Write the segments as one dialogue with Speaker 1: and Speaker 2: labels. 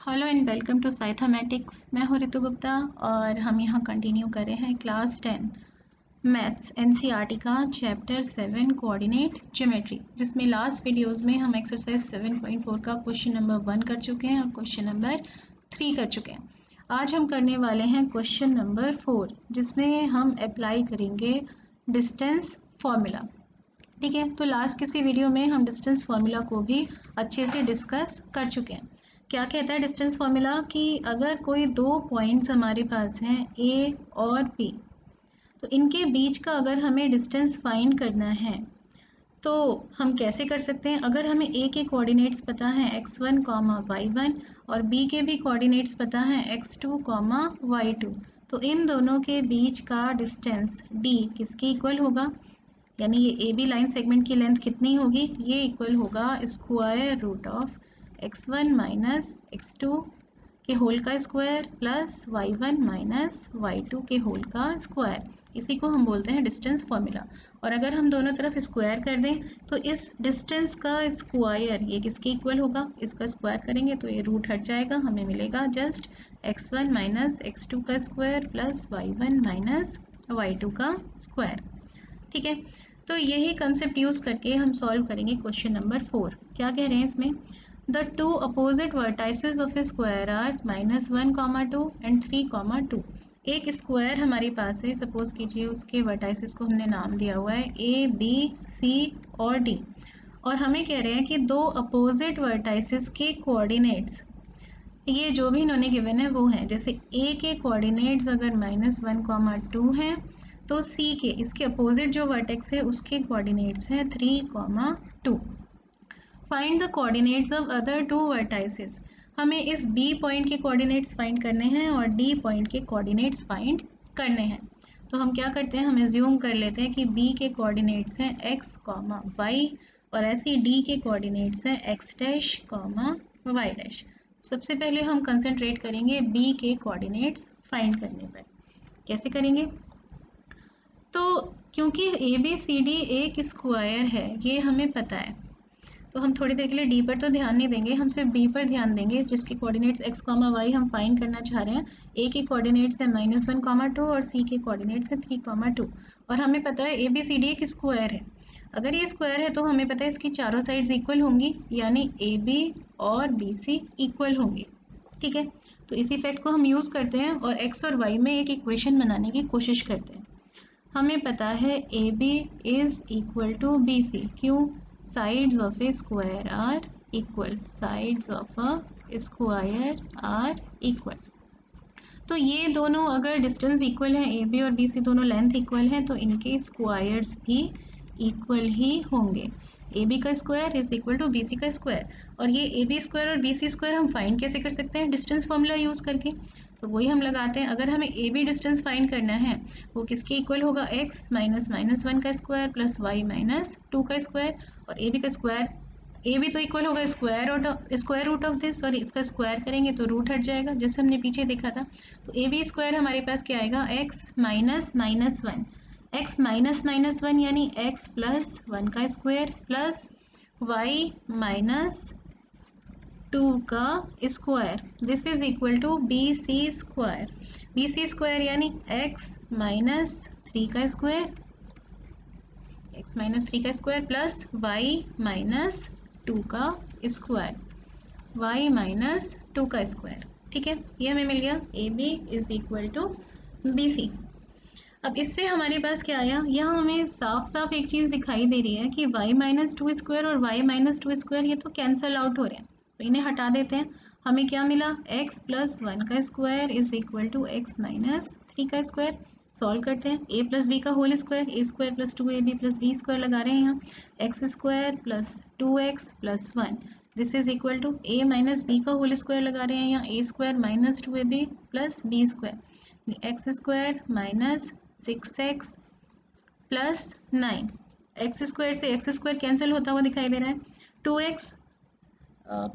Speaker 1: Hello and welcome to साइथमेटिक्स। मैं हूँ ऋतु गुप्ता और हम यहाँ कंटिन्यू कर रहे हैं क्लास 10 मैथ्स एनसीईआरटी का चैप्टर 7 कोऑर्डिनेट ज्योमेट्री, जिसमें लास्ट वीडियोस में हम एक्सरसाइज 7.4 का क्वेश्चन नंबर 1 कर चुके हैं और क्वेश्चन नंबर 3 कर चुके हैं। आज हम करने वाले हैं क्वेश्चन नंबर 4, जिसमें हम अप्लाई करेंगे डिस्टेंस फॉर्मूला। ठीक है, तो लास्ट किसी वीडियो में हम डिस्टेंस फार्मूला को भी अच्छे से डिस्कस कर चुके हैं। क्या कहता है डिस्टेंस फार्मूला कि अगर कोई दो पॉइंट्स हमारे पास हैं ए और बी, तो इनके बीच का अगर हमें डिस्टेंस फाइंड करना है तो हम कैसे कर सकते हैं। अगर हमें ए के कोऑर्डिनेट्स पता हैं x1, y1 और बी के भी कोऑर्डिनेट्स पता हैं x2, y2, तो इन दोनों के बीच का डिस्टेंस d किसके इक्वल होगा, यानी ये ए बी लाइन सेगमेंट की लेंथ कितनी होगी, ये इक्वल होगा square root of x1 minus x2 के होल का square plus y1 minus y2 के होल का स्क्वायर। इसी को हम बोलते हैं डिस्टेंस फॉर्मूला। और अगर हम दोनों तरफ स्क्वायर कर दें तो इस डिस्टेंस का स्क्वायर ये किसके इक्वल होगा, इसका स्क्वायर करेंगे तो ये रूट हट जाएगा, हमें मिलेगा जस्ट x1 माइनस x2 का square plus y1 minus y2 का स्क्वायर। ठीक है, तो यही कंसेप्ट यूज़ करके हम सॉल्व करेंगे क्वेश्चन नंबर 4। क्या कह रहे हैं इसमें, the two opposite vertices of a square are -1, 2 and 3, 2। एक स्क्वायर हमारे पास है, सपोज कीजिए उसके वर्टाइसेस को हमने नाम दिया हुआ है ए बी सी और डी, और हमें कह रहे हैं कि दो अपोजिट वर्टाइसेस के कोऑर्डिनेट्स ये जो भी इन्होंने गिवन है वो हैं। जैसे ए के कोऑर्डिनेट्स अगर -1, 2 हैं तो सी के इसके अपोजिट जो वर्टेक्स है उसके कोऑर्डिनेट्स हैं 3, 2। Find the coordinates of other two vertices. हमें इस बी पॉइंट के कोऑर्डिनेट्स फाइंड करने हैं और डी पॉइंट के कोऑर्डिनेट्स फाइंड करने हैं। तो हम क्या करते हैं, हम एज्यूम कर लेते हैं कि बी के कोऑर्डिनेट्स हैं x, y और ऐसे डी के कोऑर्डिनेट्स हैं x डैश, y डैश। सबसे पहले हम कंसंट्रेट करेंगे बी के कोऑर्डिनेट्स फाइंड करने पर। कैसे करेंगे, तो क्योंकि ए बी सी डी एक स्क्वायर है ये हमें पता है, तो हम थोड़ी देर के लिए डी पर तो ध्यान नहीं देंगे, हम सिर्फ बी पर ध्यान देंगे जिसके कोऑर्डिनेट्स x, y हम फाइंड करना चाह रहे हैं। ए के कोऑर्डिनेट्स है -1, 2 और सी के कोऑर्डिनेट्स है 3, 2 और हमें पता है ए बी सी डी एक स्क्वायर है। अगर ये स्क्वायर है तो हमें पता है इसकी चारों साइड्स इक्वल होंगी, यानी ए बी और बी सी इक्वल होंगे। ठीक है, तो इस इफेक्ट को हम यूज़ करते हैं और x और y में एक इक्वेशन बनाने की कोशिश करते हैं। हमें पता है A B is equal to B C, क्यों, sides of a square are equal, sides of a square are equal. तो ये दोनों अगर डिस्टेंस इक्वल है, ए बी और बी सी दोनों लेंथ इक्वल हैं, तो इनके स्क्वायर्स भी इक्वल ही होंगे। ए बी का square is equal to B C का स्क्वायर, और ये ए बी स्क्वायर और बी सी स्क्वायर हम फाइंड कैसे कर सकते हैं, डिस्टेंस फॉर्मूला यूज़ करके। तो वही हम लगाते हैं। अगर हमें ए बी डिस्टेंस फाइंड करना है वो किसके इक्वल होगा, x -1 का स्क्वायर प्लस y -2 का स्क्वायर, और ए बी का स्क्वायर, ए भी तो इक्वल होगा स्क्वायर रूट ऑफ दिस, और इसका स्क्वायर करेंगे तो रूट हट जाएगा जैसे हमने पीछे देखा था। तो ए बी स्क्वायर हमारे पास क्या आएगा, x -1, x -1 यानी x प्लस 1 का स्क्वायर प्लस y -2 का square, this is equal to B C square. B C square यानी x -3 का स्क्वायर, x -3 का स्क्वायर प्लस y -2 का स्क्वायर, y -2 का स्क्वायर। ठीक है, ये हमें मिल गया A B is equal to B C. अब इससे हमारे पास क्या आया, यहाँ हमें साफ साफ एक चीज़ दिखाई दे रही है कि y -2 स्क्वायर और y -2 स्क्वायर ये तो कैंसल आउट हो रहे हैं, तो इन्हें हटा देते हैं। हमें क्या मिला, x प्लस 1 का square is equal to x -3 का स्क्वायर। सॉल्व करते हैं, a प्लस बी का whole square, a square plus 2ab plus B square लगा रहे हैं यहाँ, x square plus 2x plus 1, this is equal to a minus B का whole square लगा रहे हैं यहाँ, a square minus 2ab plus B square, x square minus 6x plus 9, x square से एक्स स्क्वायर कैंसिल होता हुआ दिखाई दे रहा है, 2x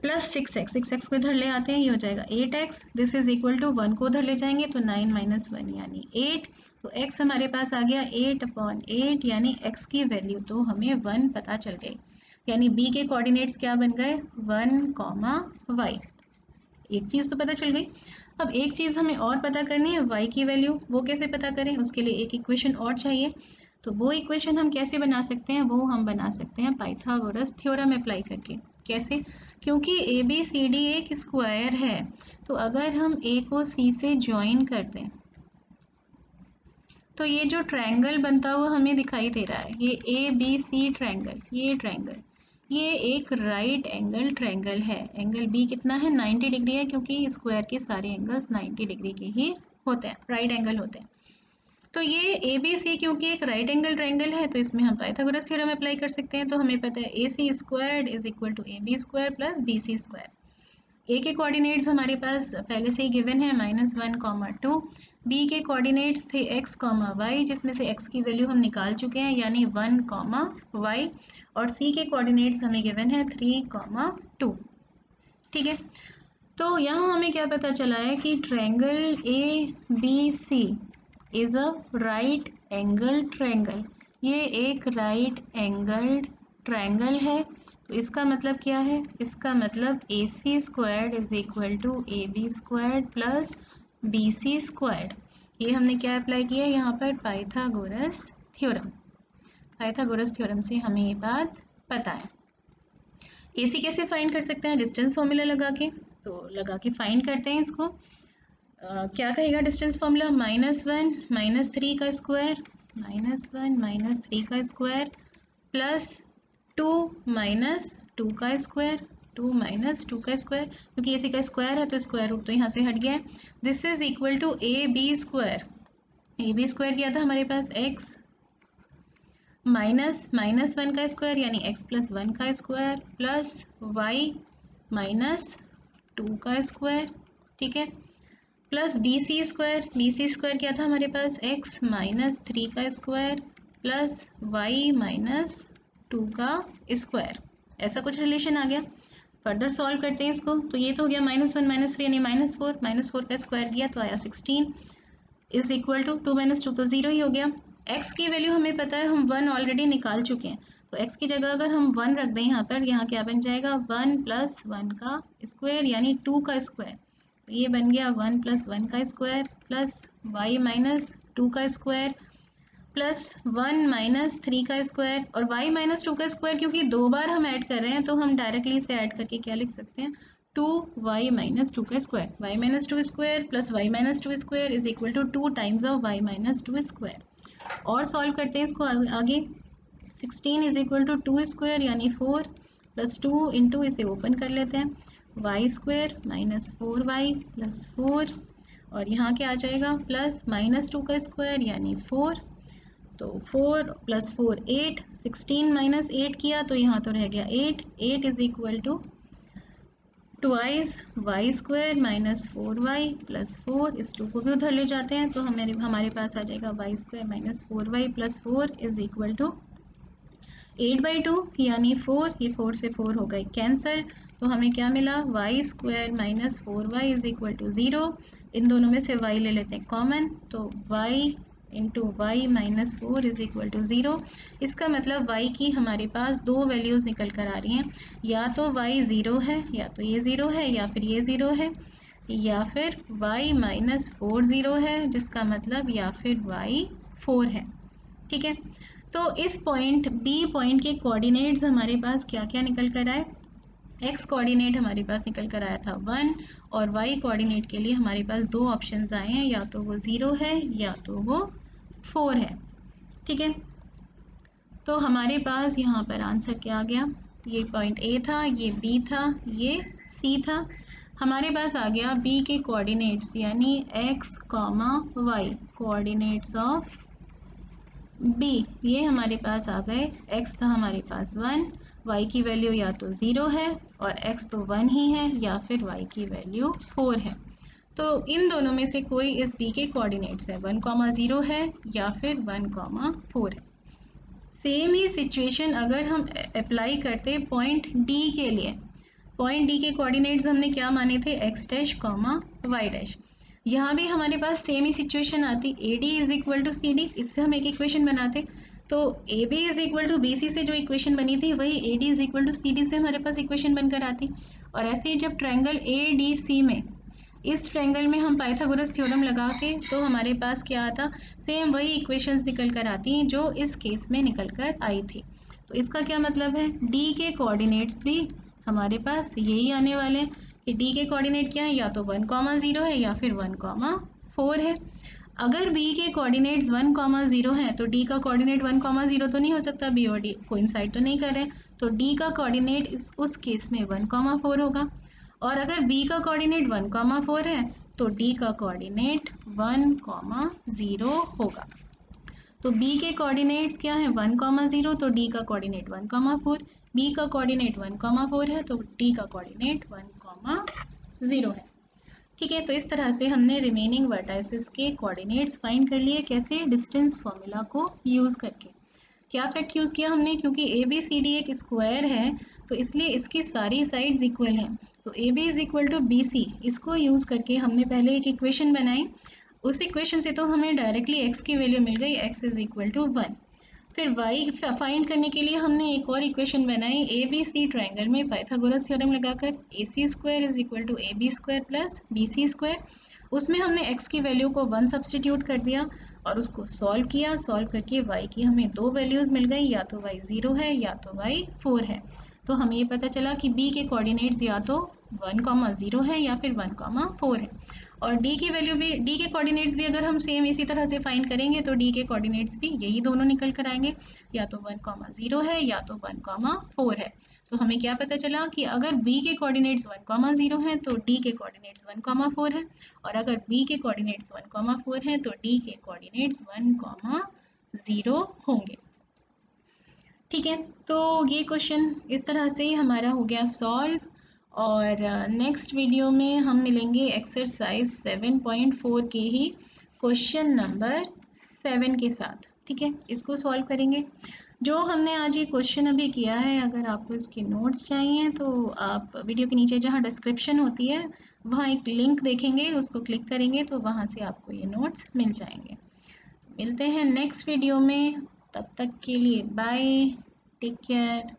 Speaker 1: प्लस 6x को इधर ले आते हैं, ये हो जाएगा 8x, this is equal to 1 को उधर ले जाएंगे तो 9 माइनस 1 यानी 8, तो x हमारे पास आ गया 8/8, यानी x की वैल्यू तो हमें 1 पता चल गई, यानी b के कोऑर्डिनेट्स क्या बन गए 1, y एक चीज़ तो पता चल गई। अब एक चीज़ हमें और पता करनी है, y की वैल्यू, वो कैसे पता करें, उसके लिए एक इक्वेशन और चाहिए। तो वो इक्वेशन हम कैसे बना सकते हैं, वो हम बना सकते हैं पाइथागोरस थ्योरम अप्लाई करके। कैसे? क्योंकि ABCD एक स्क्वायर है, तो अगर हम A को C से ज्वाइन कर दें तो ये जो ट्रायंगल बनता हुआ हमें दिखाई दे रहा है, ये ABC ट्रायंगल, ये ट्रायंगल, ये एक राइट एंगल ट्रायंगल है। एंगल B कितना है? 90 डिग्री है, क्योंकि स्क्वायर के सारे एंगल्स 90 डिग्री के ही होते हैं, राइट एंगल होते हैं। तो ये ABC क्योंकि एक राइट एंगल ट्रायंगल है, तो इसमें हम पाइथागोरस थ्योरम अप्लाई कर सकते हैं। तो हमें पता है AC squared is equal to AB square plus BC square. A के कोऑर्डिनेट्स हमारे पास पहले से ही गिवन है -1, 2। बी के कोऑर्डिनेट्स थे x, y, जिसमें से x की वैल्यू हम निकाल चुके हैं, यानी 1, y। और c के कोऑर्डिनेट्स हमें गिवन है 3, 2। ठीक है, तो यहाँ हमें क्या पता चला है कि triangle ABC is a right angle triangle. ये एक राइट एंगल्ड ट्रायंगल है। तो इसका मतलब क्या है? इसका मतलब AC squared is equal to AB squared plus BC squared. ये हमने क्या अप्लाई किया यहाँ पर? Pythagoras theorem. पाइथागोरस थ्योरम से हमें ये बात पता है। AC कैसे फाइंड कर सकते हैं? डिस्टेंस फॉर्मूला लगा के। तो लगा के फाइंड करते हैं इसको। क्या कहेगा डिस्टेंस फॉर्मूला? -1 -3 का स्क्वायर, -1 -3 का स्क्वायर प्लस 2 -2 का स्क्वायर, 2 -2 का स्क्वायर, क्योंकि AC का स्क्वायर है तो स्क्वायर रूट तो यहाँ से हट गया है। This is equal to AB square. AB square क्या था हमारे पास? x -1 का स्क्वायर यानी x प्लस 1 का स्क्वायर प्लस y -2 का स्क्वायर। ठीक है, plus BC square. BC square क्या था हमारे पास? x -3 का स्क्वायर प्लस y -2 का स्क्वायर। ऐसा कुछ रिलेशन आ गया। फर्दर सॉल्व करते हैं इसको। तो ये तो हो गया -1 -3 यानी -4 का स्क्वायर किया तो आया 16 इज इक्वल टू 2 - 2 तो 0 ही हो गया। x की वैल्यू हमें पता है, हम 1 ऑलरेडी निकाल चुके हैं। तो x की जगह अगर हम 1 रख दें यहाँ पर, यहाँ क्या बन जाएगा? 1 + 1 का स्क्वायर यानी 2 का स्क्वायर। तो ये बन गया 1 + 1 का स्क्वायर प्लस y -2 का स्क्वायर प्लस 1 - 3 का स्क्वायर। और y -2 का स्क्वायर क्योंकि दो बार हम ऐड कर रहे हैं तो हम डायरेक्टली इसे ऐड करके क्या लिख सकते हैं? 2y -2 का square. y -2 square plus y -2 square is equal to 2 times of y -2 square. और सॉल्व करते हैं इसको आगे। 16 इज इक्वल टू 2 स्क्वायर यानी 4 प्लस 2 इंटू, इसे ओपन कर लेते हैं, y स्क्वायर -4y प्लस 4, और यहाँ क्या आ जाएगा? प्लस -2 का स्क्वायर यानी 4। तो 4 + 4 8, 16 - 8 किया तो यहाँ तो रह गया 8 is equal to twice y square -4y plus 4। इस 2 को भी उधर ले जाते हैं तो हमारे पास आ जाएगा y square -4y plus 4 is equal to 8/2 यानी 4। ये 4 से 4 हो गए कैंसिल। तो हमें क्या मिला? y square -4y is equal to 0। इन दोनों में से y ले लेते हैं कॉमन, तो y into y -4 is equal to 0। इसका मतलब y की हमारे पास दो वैल्यूज़ निकल कर आ रही हैं, या तो y 0 है, या तो ये 0 है, या फिर ये 0 है, या फिर y -4 0 है, जिसका मतलब या फिर y 4 है। ठीक है, तो इस पॉइंट B पॉइंट के कोऑर्डिनेट्स हमारे पास क्या क्या निकल कर आए? x कोऑर्डिनेट हमारे पास निकल कर आया था 1, और y कोऑर्डिनेट के लिए हमारे पास दो ऑप्शंस आए हैं, या तो वो 0 है या तो वो 4 है। ठीक है, तो हमारे पास यहाँ पर आंसर क्या आ गया? ये पॉइंट A था, ये B था, ये C था। हमारे पास आ गया B के कोऑर्डिनेट्स यानी x, y coordinates of B। ये हमारे पास आ गए। x था हमारे पास 1, y की वैल्यू या तो 0 है और x तो 1 ही है, या फिर y की वैल्यू 4 है। तो इन दोनों में से कोई इस B के कोऑर्डिनेट्स है, 1, 0 है या फिर 1, 4 है। सेम ही सिचुएशन अगर हम अप्लाई करते पॉइंट D के लिए। पॉइंट D के कोऑर्डिनेट्स हमने क्या माने थे? x dash, y dash. यहाँ भी हमारे पास सेम ही सिचुएशन आती, AD is equal to CD। इससे हम एक इक्वेशन बनाते, तो AB is equal to BC से जो इक्वेशन बनी थी वही AD is equal to CD से हमारे पास इक्वेशन बनकर आती। और ऐसे ही जब ट्रायंगल ADC में, इस ट्रायंगल में हम पाइथागोरस थ्योरम लगा के, तो हमारे पास क्या आता, सेम वही इक्वेशंस निकल कर आती हैं जो इस केस में निकल कर आई थी। तो इसका क्या मतलब है, D के कोऑर्डिनेट्स भी हमारे पास यही आने वाले हैं कि D के कोऑर्डिनेट क्या है, या तो 1,0 है या फिर 1,4 है। अगर B के कोऑर्डिनेट्स 1,0 हैं तो D का कोऑर्डिनेट 1,0 तो नहीं हो सकता, B और D कोइंसाइड तो नहीं कर रहे, तो D का कोऑर्डिनेट उस केस में 1,4 होगा। और अगर B का कोऑर्डिनेट 1,4 है तो D का कोऑर्डिनेट 1,0 होगा। तो B के कोऑर्डिनेट्स क्या है, 1,0, तो D का कोऑर्डिनेट 1,4, B का कोऑर्डिनेट 1,4 है तो D का कोऑर्डिनेट 1,0 है। ठीक है, तो इस तरह से हमने रिमेनिंग वर्टाइसेस के कोऑर्डिनेट्स फाइंड कर लिए, कैसे, डिस्टेंस फॉर्मूला को यूज़ करके। क्या फैक्ट यूज़ किया हमने, क्योंकि ABCD एक स्क्वायर है तो इसलिए इसकी सारी साइड्स इक्वल हैं, तो AB is equal to BC, इसको यूज़ करके हमने पहले एक इक्वेशन बनाई। उस इक्वेशन से तो हमें डायरेक्टली x की वैल्यू मिल गई, x इज इक्वल टू 1। फिर y फाइंड करने के लिए हमने एक और इक्वेशन बनाई, ABC ट्रायंगल में पाइथागोरस थ्योरम लगाकर, AC स्क्वायर is equal to AB square plus BC square. उसमें हमने x की वैल्यू को 1 सब्सटीट्यूट कर दिया और उसको सॉल्व किया, सॉल्व करके y की हमें दो वैल्यूज़ मिल गई, या तो y 0 है या तो y 4 है। तो हमें ये पता चला कि b के कोऑर्डिनेट्स या तो 1,0 है या फिर 1,4 है। और d की वैल्यू भी, d के कोऑर्डिनेट्स भी अगर हम सेम इसी तरह से फाइंड करेंगे तो d के कोऑर्डिनेट्स भी यही दोनों निकल कर आएंगे, या तो 1,0 है या तो 1,4 है। तो हमें क्या पता चला कि अगर b के कोऑर्डिनेट्स 1,0 हैं तो d के कोऑर्डिनेट्स 1,4 है, और अगर b के कोऑर्डिनेट्स 1,4 हैं तो d के कोऑर्डिनेट्स 1,0 होंगे। ठीक है, तो ये क्वेश्चन इस तरह से हमारा हो गया सॉल्व। और नेक्स्ट वीडियो में हम मिलेंगे एक्सरसाइज 7.4 के ही क्वेश्चन नंबर 7 के साथ। ठीक है, इसको सॉल्व करेंगे। जो हमने आज ये क्वेश्चन अभी किया है, अगर आपको इसके नोट्स चाहिए तो आप वीडियो के नीचे जहाँ डिस्क्रिप्शन होती है वहाँ एक लिंक देखेंगे, उसको क्लिक करेंगे तो वहाँ से आपको ये नोट्स मिल जाएंगे। मिलते हैं नेक्स्ट वीडियो में, तब तक के लिए बाय, टेक केयर।